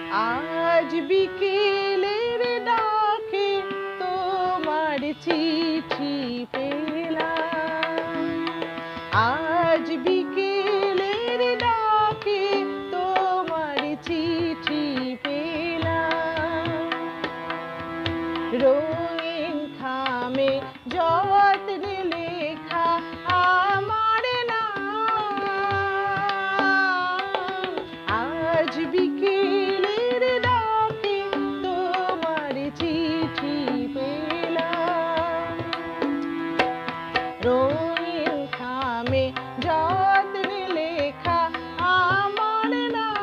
আজ বিকেলের ডাকে তোমার চিঠি পেলাম। আজ বিকেলের ডাকে তোমার চিঠি পেলাম। রঙিন খামে যত্নে লেখা আমার নাম। আজ বিকেলের ডাকে তোমার চিঠি পেলাম। রঙিন খামে যত্নে লেখা আমার নাম।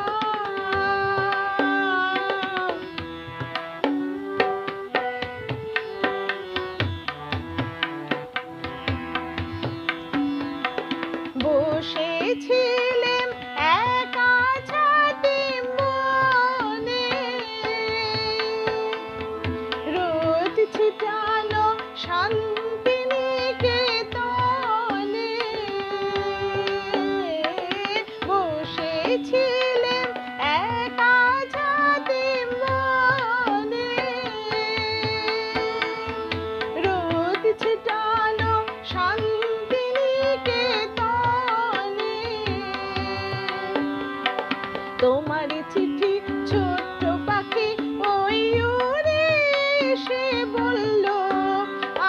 বসেছিলেম একা ছাদে বনে, রোদ ছিটানো শান্তিনিকেতনে। বসেছিলেম একা ছাদে বনে, রোদ ছিটানো শান্তিনিকেতনে। তোমার চিঠি ছোট্ট পাখি ওই উড়ে এসে বলল,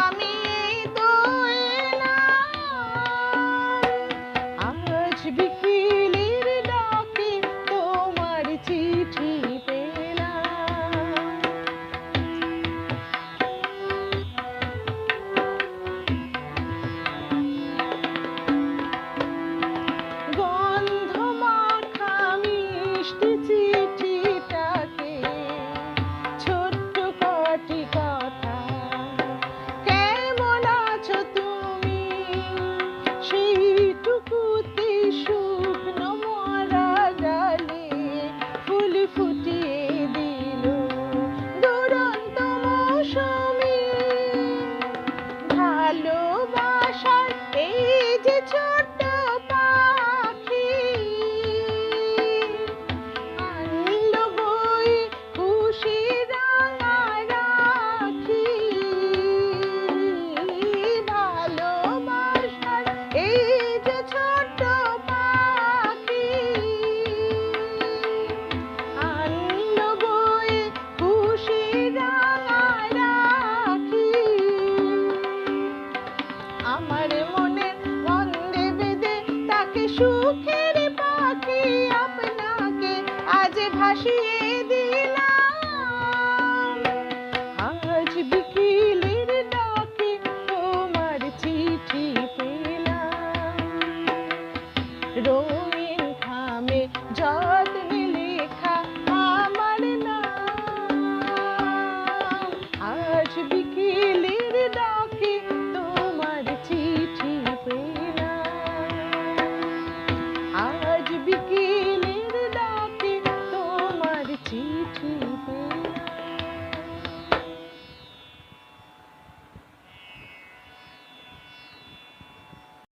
আমি এই তো এলাম। আজ বিকেলের ডাকে তোমার চিঠি পেলাম। গন্ধ মাখা মিষ্টি চিঠিটাকে ছোট্ট কটি কথা, কেমন আছো তুমি, সেইটুকুতে শুকনো মরা ডালে ফুল ফুটিয়ে দিল দুরন্ত মৌসুমি। ভালোবাসার এই যে ছোট্ট পাখি, আনলো বয়ে খুশি রাঙা রাখি। ভালোবাসার এই যে ছোট্ট পাখি, আনলো বয়ে খুশি রাঙা রাখি। আমার মনের বন্ধে বেঁধে তাকে সুখের পাখি আপনাকে আজ ভাসিয়ে